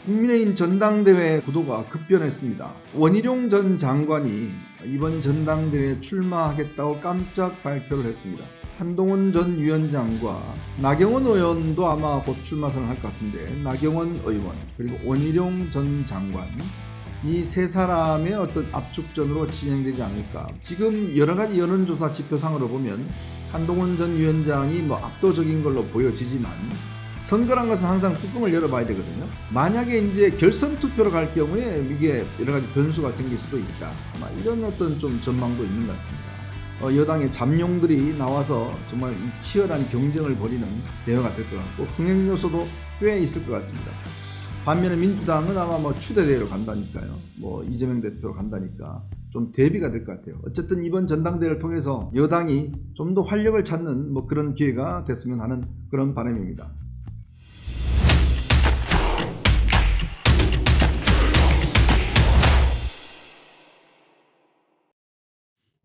국민의힘 전당대회 구도가 급변했습니다. 원희룡 전 장관이 이번 전당대회에 출마하겠다고 깜짝 발표를 했습니다. 한동훈 전 위원장과 나경원 의원도 아마 곧 출마 선언할 것 같은데, 나경원 의원 그리고 원희룡 전 장관, 이 세 사람의 어떤 압축전으로 진행되지 않을까. 지금 여러가지 여론조사 지표상으로 보면 한동훈 전 위원장이 압도적인 걸로 보여지지만, 선거란 것은 항상 뚜껑을 열어봐야 되거든요. 만약에 이제 결선 투표로 갈 경우에 이게 여러 가지 변수가 생길 수도 있다. 아마 이런 어떤 좀 전망도 있는 것 같습니다. 여당의 잠룡들이 나와서 정말 이 치열한 경쟁을 벌이는 대회가 될 것 같고, 흥행 요소도 꽤 있을 것 같습니다. 반면에 민주당은 아마 추대 대회로 간다니까요. 이재명 대표로 간다니까 좀 대비가 될 것 같아요. 어쨌든 이번 전당대회를 통해서 여당이 좀 더 활력을 찾는 그런 기회가 됐으면 하는 그런 바람입니다.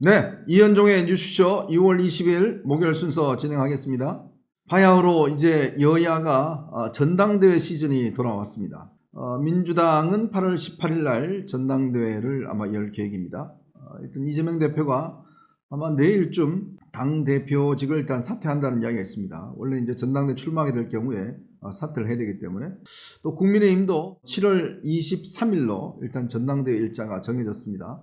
네, 이현종의 뉴스쇼 6월 20일 목요일 순서 진행하겠습니다. 바야흐로 이제 여야가 전당대회 시즌이 돌아왔습니다. 민주당은 8월 18일 날 전당대회를 아마 열 계획입니다. 일단 이재명 대표가 아마 내일쯤 당대표직을 일단 사퇴한다는 이야기가 있습니다. 원래 이제 전당대회 출마하게 될 경우에 사퇴를 해야 되기 때문에, 또 국민의힘도 7월 23일로 일단 전당대회 일자가 정해졌습니다.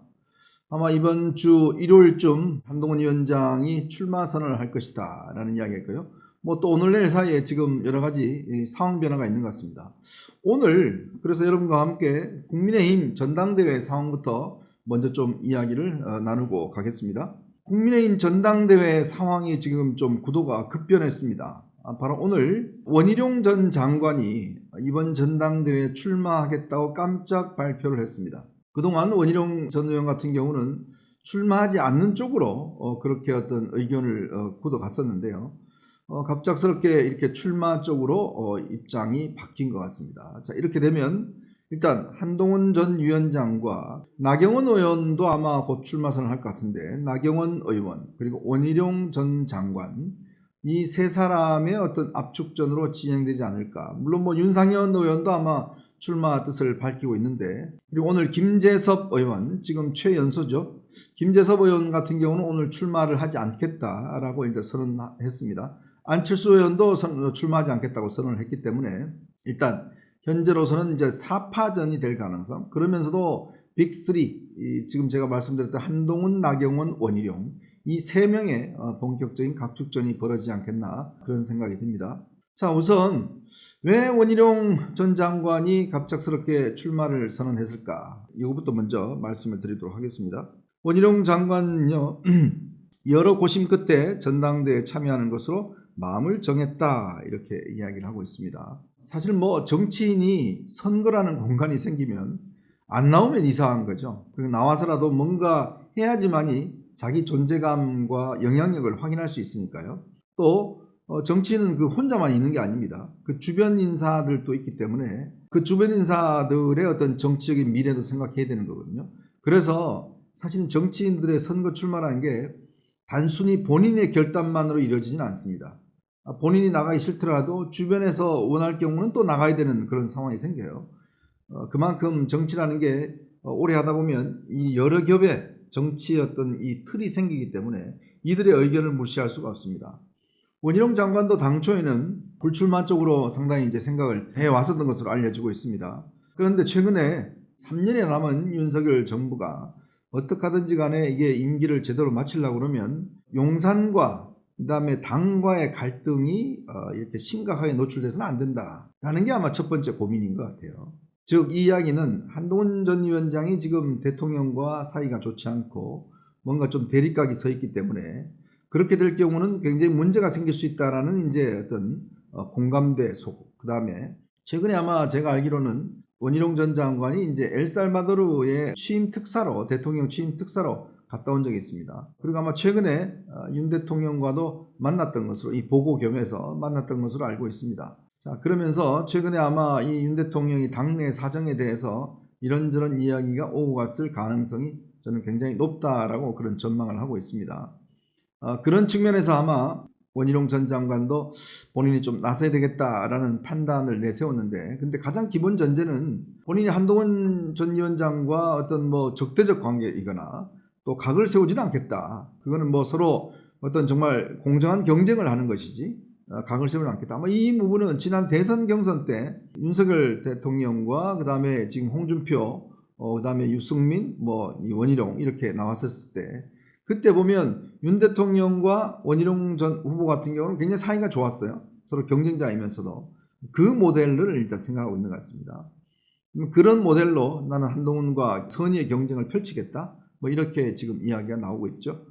아마 이번 주 일요일쯤 한동훈 위원장이 출마 선언을 할 것이다 라는 이야기였고요. 또 오늘 내일 사이에 지금 여러 가지 상황 변화가 있는 것 같습니다. 오늘 그래서 여러분과 함께 국민의힘 전당대회 상황부터 먼저 좀 이야기를 나누고 가겠습니다. 국민의힘 전당대회 상황이 지금 좀 구도가 급변했습니다. 바로 오늘 원희룡 전 장관이 이번 전당대회에 출마하겠다고 깜짝 발표를 했습니다. 그동안 원희룡 전 의원 같은 경우는 출마하지 않는 쪽으로 그렇게 어떤 의견을 굳어갔었는데요. 갑작스럽게 이렇게 출마 쪽으로 입장이 바뀐 것 같습니다. 자, 이렇게 되면 일단 한동훈 전 위원장과 나경원 의원도 아마 곧 출마 선언할 것 같은데, 나경원 의원 그리고 원희룡 전 장관, 이 세 사람의 어떤 압축전으로 진행되지 않을까. 물론 윤상현 의원도 아마 출마 뜻을 밝히고 있는데, 그리고 오늘 김재섭 의원, 지금 최연소죠. 김재섭 의원 같은 경우는 오늘 출마를 하지 않겠다라고 이제 선언했습니다. 안철수 의원도 출마하지 않겠다고 선언을 했기 때문에, 일단 현재로서는 이제 4파전이 될 가능성, 그러면서도 빅3, 지금 제가 말씀드렸던 한동훈, 나경원, 원희룡, 이 세 명의 본격적인 각축전이 벌어지지 않겠나, 그런 생각이 듭니다. 자, 우선 왜 원희룡 전 장관이 갑작스럽게 출마를 선언했을까? 이거부터 먼저 말씀을 드리도록 하겠습니다. 원희룡 장관은요, 여러 고심 끝에 전당대회에 참여하는 것으로 마음을 정했다, 이렇게 이야기를 하고 있습니다. 사실 정치인이 선거라는 공간이 생기면 안 나오면 이상한 거죠. 그리고 나와서라도 뭔가 해야지만이 자기 존재감과 영향력을 확인할 수 있으니까요. 또 정치인은 그 혼자만 있는 게 아닙니다. 그 주변 인사들도 있기 때문에 그 주변 인사들의 어떤 정치적인 미래도 생각해야 되는 거거든요. 그래서 사실은 정치인들의 선거 출마라는 게 단순히 본인의 결단만으로 이루어지지는 않습니다. 본인이 나가기 싫더라도 주변에서 원할 경우는 또 나가야 되는 그런 상황이 생겨요. 그만큼 정치라는 게 오래 하다 보면 이 여러 겹의 정치의 어떤 이 틀이 생기기 때문에 이들의 의견을 무시할 수가 없습니다. 원희룡 장관도 당초에는 불출마 쪽으로 상당히 이제 생각을 해왔었던 것으로 알려지고 있습니다. 그런데 최근에 3년에 남은 윤석열 정부가 어떻게 하든지 간에 이게 임기를 제대로 마치려고 그러면 용산과 그다음에 당과의 갈등이 이렇게 심각하게 노출돼서는 안 된다라는 게 아마 첫 번째 고민인 것 같아요. 즉, 이 이야기는 한동훈 전 위원장이 지금 대통령과 사이가 좋지 않고 뭔가 좀 대립각이 서 있기 때문에, 그렇게 될 경우는 굉장히 문제가 생길 수 있다라는 이제 어떤 공감대 속. 그다음에 최근에 아마 제가 알기로는 원희룡 전 장관이 이제 엘살바도르의 취임 특사로, 대통령 취임 특사로 갔다 온 적이 있습니다. 그리고 아마 최근에 윤 대통령과도 만났던 것으로, 이 보고 겸해서 만났던 것으로 알고 있습니다. 자, 그러면서 최근에 아마 이 윤 대통령이 당내 사정에 대해서 이런저런 이야기가 오고 갔을 가능성이 저는 굉장히 높다라고 그런 전망을 하고 있습니다. 그런 측면에서 아마 원희룡 전 장관도 본인이 좀 나서야 되겠다라는 판단을 내세웠는데, 근데 가장 기본 전제는 본인이 한동훈 전 위원장과 어떤 뭐 적대적 관계이거나 또 각을 세우지는 않겠다. 그거는 뭐 서로 어떤 정말 공정한 경쟁을 하는 것이지 각을 세우지 않겠다. 아마 이 부분은 지난 대선 경선 때 윤석열 대통령과 그다음에 지금 홍준표, 그다음에 유승민, 뭐 원희룡 이렇게 나왔었을 때, 그때 보면 윤 대통령과 원희룡 전 후보 같은 경우는 굉장히 사이가 좋았어요. 서로 경쟁자이면서도. 그 모델을 일단 생각하고 있는 것 같습니다. 그런 모델로 나는 한동훈과 선의의 경쟁을 펼치겠다, 뭐 이렇게 지금 이야기가 나오고 있죠.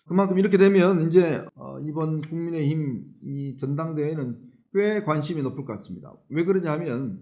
그만큼 이렇게 되면 이제 이번 국민의힘 이 전당대회는 꽤 관심이 높을 것 같습니다. 왜 그러냐면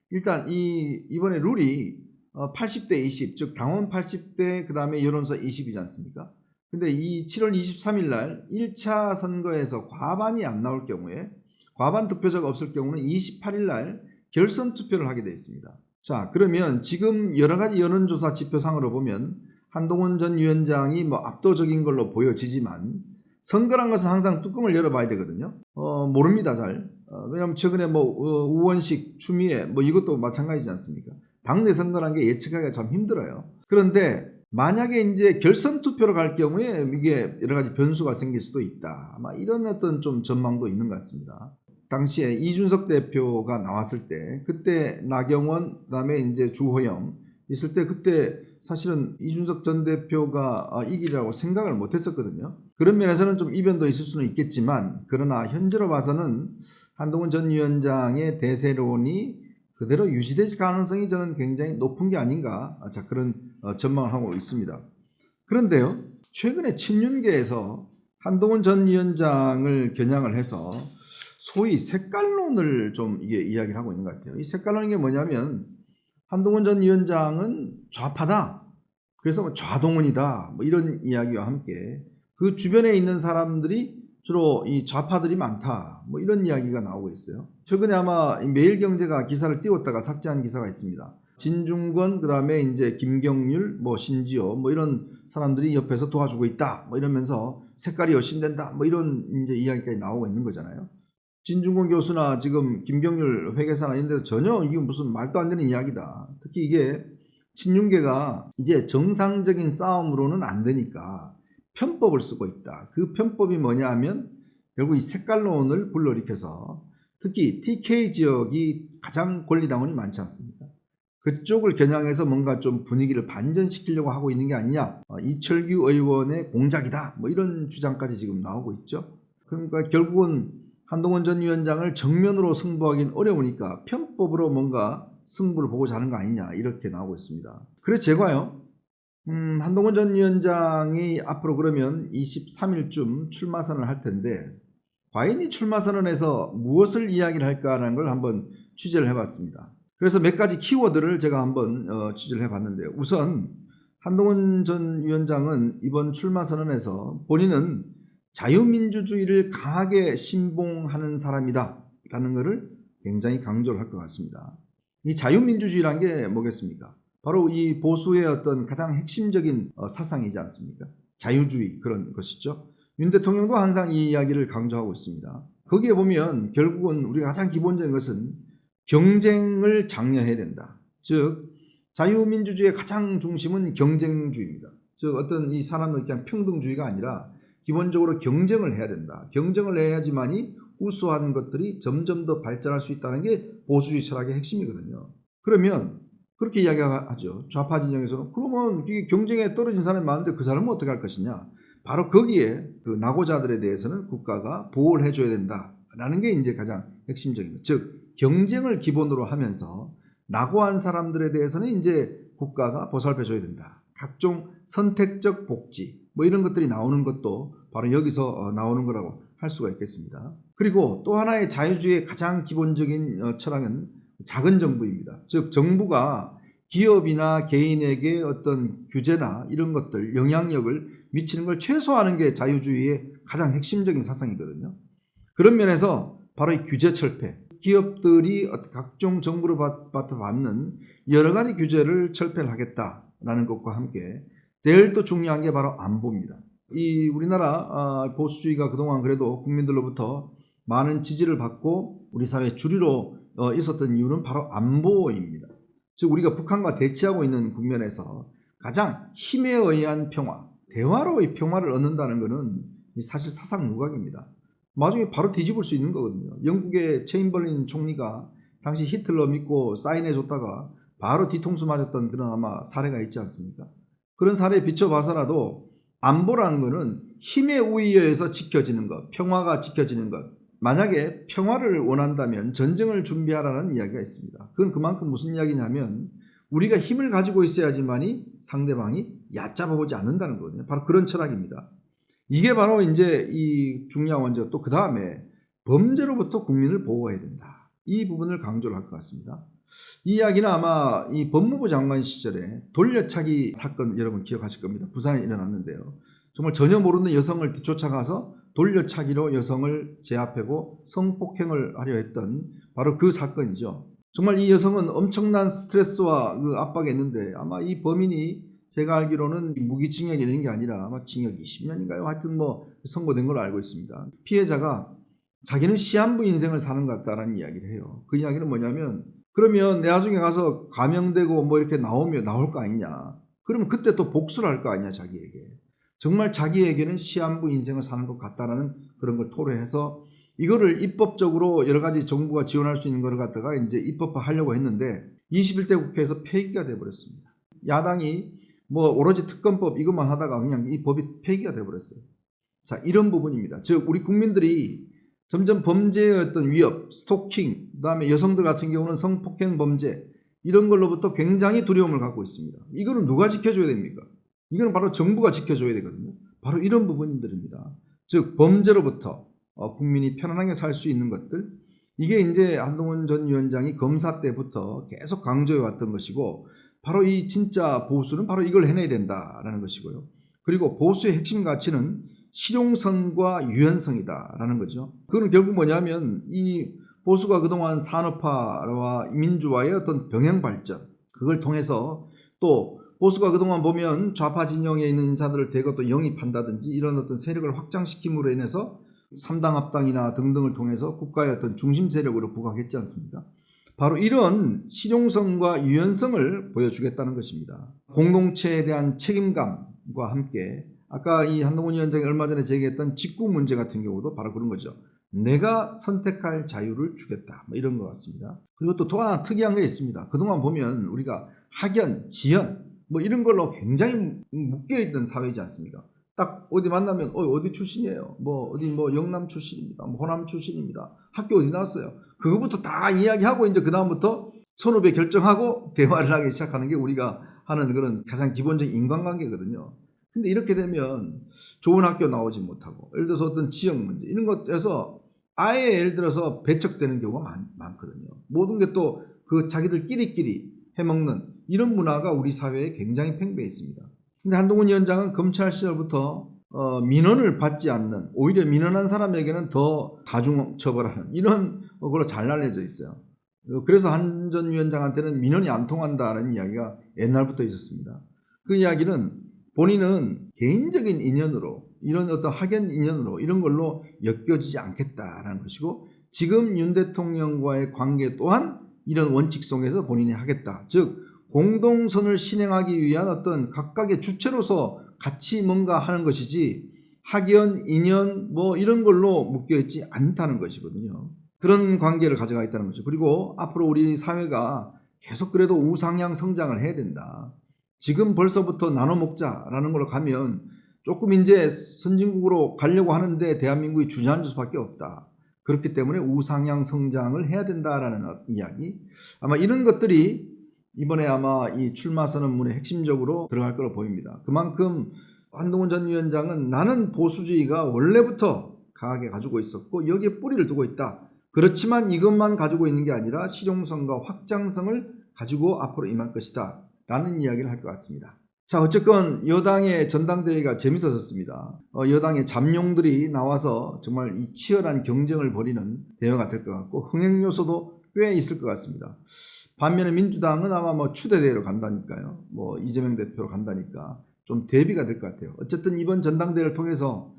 일단 이번에 룰이 80대 20, 즉 당원 80대 그다음에 여론조사 20이지 않습니까? 근데 이 7월 23일 날 1차 선거에서 과반이 안 나올 경우에, 과반 득표자가 없을 경우는 28일 날 결선 투표를 하게 되어 있습니다. 자, 그러면 지금 여러 가지 여론조사 지표상으로 보면 한동훈 전 위원장이 뭐 압도적인 걸로 보여지지만 선거란 것은 항상 뚜껑을 열어봐야 되거든요. 모릅니다, 잘. 왜냐하면 최근에 뭐 우원식, 추미애 뭐 이것도 마찬가지지 않습니까? 당내 선거란 게 예측하기가 참 힘들어요. 그런데 만약에 이제 결선 투표로 갈 경우에 이게 여러 가지 변수가 생길 수도 있다. 아마 이런 어떤 좀 전망도 있는 것 같습니다. 당시에 이준석 대표가 나왔을 때, 그때 나경원, 그다음에 이제 주호영 있을 때, 그때 사실은 이준석 전 대표가 이기라고 생각을 못 했었거든요. 그런 면에서는 좀 이변도 있을 수는 있겠지만, 그러나 현재로 봐서는 한동훈 전 위원장의 대세론이 그대로 유지될 가능성이 저는 굉장히 높은 게 아닌가, 자, 그런 전망을 하고 있습니다. 그런데요, 최근에 친윤계에서 한동훈 전 위원장을 겨냥을 해서 소위 색깔론을 좀 이게 이야기를 하고 있는 것 같아요. 이 색깔론이 게 뭐냐면 한동훈 전 위원장은 좌파다, 그래서 뭐 좌동훈이다, 뭐 이런 이야기와 함께 그 주변에 있는 사람들이 주로 이 좌파들이 많다, 뭐 이런 이야기가 나오고 있어요. 최근에 아마 매일경제가 기사를 띄웠다가 삭제한 기사가 있습니다. 진중권, 그 다음에 이제 김경률, 뭐 신지호, 뭐 이런 사람들이 옆에서 도와주고 있다, 뭐 이러면서 색깔이 열심된다, 뭐 이런 이제 이야기까지 나오고 있는 거잖아요. 진중권 교수나 지금 김경률 회계사나 이런 데서 전혀 이게 무슨 말도 안 되는 이야기다. 특히 이게 친윤계가 이제 정상적인 싸움으로는 안 되니까 편법을 쓰고 있다. 그 편법이 뭐냐 하면 결국 이 색깔론을 불러일으켜서 특히 TK 지역이 가장 권리당원이 많지 않습니까? 그쪽을 겨냥해서 뭔가 좀 분위기를 반전시키려고 하고 있는 게 아니냐, 이철규 의원의 공작이다, 뭐 이런 주장까지 지금 나오고 있죠. 그러니까 결국은 한동훈 전 위원장을 정면으로 승부하기는 어려우니까 편법으로 뭔가 승부를 보고자 하는 거 아니냐, 이렇게 나오고 있습니다. 그래서 제가요, 한동훈 전 위원장이 앞으로 그러면 23일쯤 출마 선언을 할 텐데, 과연 이 출마 선언에서 무엇을 이야기를 할까라는 걸 한번 취재를 해봤습니다. 그래서 몇 가지 키워드를 제가 한번 취재를 해봤는데요. 우선 한동훈 전 위원장은 이번 출마 선언에서 본인은 자유민주주의를 강하게 신봉하는 사람이다 라는 것을 굉장히 강조를 할 것 같습니다. 이 자유민주주의란 게 뭐겠습니까? 바로 이 보수의 어떤 가장 핵심적인 사상이지 않습니까? 자유주의, 그런 것이죠. 윤 대통령도 항상 이 이야기를 강조하고 있습니다. 거기에 보면 결국은 우리가 가장 기본적인 것은 경쟁을 장려해야 된다. 즉 자유민주주의의 가장 중심은 경쟁주의입니다. 즉 어떤 이 사람의 그냥 평등주의가 아니라 기본적으로 경쟁을 해야 된다. 경쟁을 해야지만이 우수한 것들이 점점 더 발전할 수 있다는 게 보수주의 철학의 핵심이거든요. 그러면 그렇게 이야기하죠. 좌파 진영에서는 그러면 이게 경쟁에 떨어진 사람이 많은데 그 사람은 어떻게 할 것이냐. 바로 거기에 그 낙오자들에 대해서는 국가가 보호를 해줘야 된다라는 게 이제 가장 핵심적입니다. 즉 경쟁을 기본으로 하면서 낙오한 사람들에 대해서는 이제 국가가 보살펴줘야 된다. 각종 선택적 복지 뭐 이런 것들이 나오는 것도 바로 여기서 나오는 거라고 할 수가 있겠습니다. 그리고 또 하나의 자유주의의 가장 기본적인 철학은 작은 정부입니다. 즉 정부가 기업이나 개인에게 어떤 규제나 이런 것들 영향력을 미치는 걸 최소화하는 게 자유주의의 가장 핵심적인 사상이거든요. 그런 면에서 바로 이 규제 철폐, 기업들이 각종 정부로부터 받는 여러 가지 규제를 철폐를 하겠다라는 것과 함께 내일 또 중요한 게 바로 안보입니다. 이 우리나라 보수주의가 그동안 그래도 국민들로부터 많은 지지를 받고 우리 사회 주류로 있었던 이유는 바로 안보입니다. 즉 우리가 북한과 대치하고 있는 국면에서 가장 힘에 의한 평화, 대화로의 평화를 얻는다는 것은 사실 사상누각입니다. 나중에 바로 뒤집을 수 있는 거거든요. 영국의 체인벌린 총리가 당시 히틀러 믿고 사인해줬다가 바로 뒤통수 맞았던 그런 아마 사례가 있지 않습니까? 그런 사례에 비춰봐서라도 안보라는 것은 힘에 의해서 지켜지는 것, 평화가 지켜지는 것. 만약에 평화를 원한다면 전쟁을 준비하라는 이야기가 있습니다. 그건 그만큼 무슨 이야기냐면 우리가 힘을 가지고 있어야지만이 상대방이 얕잡아 보지 않는다는 거거든요. 바로 그런 철학입니다. 이게 바로 이제 이 중요한 원조. 또 그 다음에 범죄로부터 국민을 보호해야 된다. 이 부분을 강조를 할 것 같습니다. 이 이야기는 아마 이 법무부 장관 시절에 돌려차기 사건 여러분 기억하실 겁니다. 부산에 일어났는데요. 정말 전혀 모르는 여성을 쫓아가서 돌려차기로 여성을 제압하고 성폭행을 하려 했던 바로 그 사건이죠. 정말 이 여성은 엄청난 스트레스와 그 압박이 있는데 아마 이 범인이 제가 알기로는 무기징역이 되는 게 아니라 아마 징역 20년인가요? 하여튼 뭐 선고된 걸로 알고 있습니다. 피해자가 자기는 시한부 인생을 사는 것 같다라는 이야기를 해요. 그 이야기는 뭐냐면 그러면 나중에 가서 감형되고 뭐 이렇게 나올 거 아니냐. 그러면 그때 또 복수를 할 거 아니냐 자기에게. 정말 자기에게는 시한부 인생을 사는 것 같다라는 그런 걸 토로해서 이거를 입법적으로 여러 가지 정부가 지원할 수 있는 걸 갖다가 이제 입법화하려고 했는데 21대 국회에서 폐기가 돼버렸습니다. 야당이 뭐 오로지 특검법 이것만 하다가 그냥 이 법이 폐기가 돼버렸어요. 자, 이런 부분입니다. 즉 우리 국민들이 점점 범죄의 어떤 위협, 스토킹, 그다음에 여성들 같은 경우는 성폭행 범죄 이런 걸로부터 굉장히 두려움을 갖고 있습니다. 이거는 누가 지켜줘야 됩니까? 이거는 바로 정부가 지켜줘야 되거든요. 바로 이런 부분들입니다. 즉 범죄로부터 국민이 편안하게 살 수 있는 것들, 이게 이제 한동훈 전 위원장이 검사 때부터 계속 강조해 왔던 것이고 바로 이 진짜 보수는 바로 이걸 해내야 된다라는 것이고요. 그리고 보수의 핵심 가치는 실용성과 유연성이다라는 거죠. 그건 결국 뭐냐면 이 보수가 그동안 산업화와 민주화의 어떤 병행 발전, 그걸 통해서 또 보수가 그동안 보면 좌파 진영에 있는 인사들을 대거 또 영입한다든지 이런 어떤 세력을 확장시킴으로 인해서 3당 합당이나 등등을 통해서 국가의 어떤 중심 세력으로 부각했지 않습니까? 바로 이런 실용성과 유연성을 보여주겠다는 것입니다. 공동체에 대한 책임감과 함께 아까 이 한동훈 위원장이 얼마 전에 제기했던 직구 문제 같은 경우도 바로 그런 거죠. 내가 선택할 자유를 주겠다. 뭐 이런 것 같습니다. 그리고 또 하나 특이한 게 있습니다. 그동안 보면 우리가 학연, 지연 뭐 이런 걸로 굉장히 묶여있던 사회이지 않습니까? 딱 어디 만나면 어디 출신이에요? 뭐 어디 뭐 영남 출신입니다. 뭐 호남 출신입니다. 학교 어디 나왔어요? 그거부터 다 이야기하고 이제 그 다음부터 선후배 결정하고 대화를 하기 시작하는 게 우리가 하는 그런 가장 기본적인 인간관계거든요. 근데 이렇게 되면 좋은 학교 나오지 못하고 예를 들어서 어떤 지역 문제 이런 것에서 아예 예를 들어서 배척되는 경우가 많거든요. 모든 게 또 그 자기들끼리 해먹는 이런 문화가 우리 사회에 굉장히 팽배해 있습니다. 근데 한동훈 위원장은 검찰 시절부터 민원을 받지 않는, 오히려 민원한 사람에게는 더 가중 처벌하는 이런 걸로 잘 알려져 있어요. 그래서 한 전 위원장한테는 민원이 안 통한다는 이야기가 옛날부터 있었습니다. 그 이야기는 본인은 개인적인 인연으로 이런 어떤 학연 인연으로 이런 걸로 엮여지지 않겠다라는 것이고 지금 윤 대통령과의 관계 또한 이런 원칙 속에서 본인이 하겠다. 즉 공동선을 실행하기 위한 어떤 각각의 주체로서 같이 뭔가 하는 것이지 학연, 인연 뭐 이런 걸로 묶여있지 않다는 것이거든요. 그런 관계를 가져가 있다는 거죠. 그리고 앞으로 우리 사회가 계속 그래도 우상향 성장을 해야 된다. 지금 벌써부터 나눠 먹자라는 걸로 가면 조금 이제 선진국으로 가려고 하는데 대한민국이 주저앉을 수밖에 없다. 그렇기 때문에 우상향 성장을 해야 된다라는 이야기. 아마 이런 것들이 이번에 아마 이 출마 선언문에 핵심적으로 들어갈 거로 보입니다. 그만큼 한동훈 전 위원장은 나는 보수주의가 원래부터 강하게 가지고 있었고 여기에 뿌리를 두고 있다. 그렇지만 이것만 가지고 있는 게 아니라 실용성과 확장성을 가지고 앞으로 임할 것이다. 라는 이야기를 할 것 같습니다. 자, 어쨌건 여당의 전당대회가 재밌어졌습니다. 여당의 잠룡들이 나와서 정말 이 치열한 경쟁을 벌이는 대회가 될 것 같고 흥행 요소도 꽤 있을 것 같습니다. 반면에 민주당은 아마 뭐 추대대회로 간다니까요. 뭐 이재명 대표로 간다니까 좀 대비가 될 것 같아요. 어쨌든 이번 전당대회를 통해서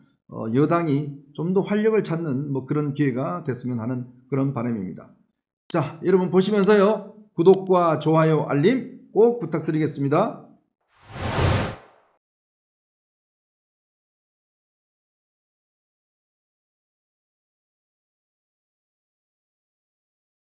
여당이 좀 더 활력을 찾는 뭐 그런 기회가 됐으면 하는 그런 바람입니다. 자, 여러분 보시면서요, 구독과 좋아요, 알림 꼭 부탁드리겠습니다.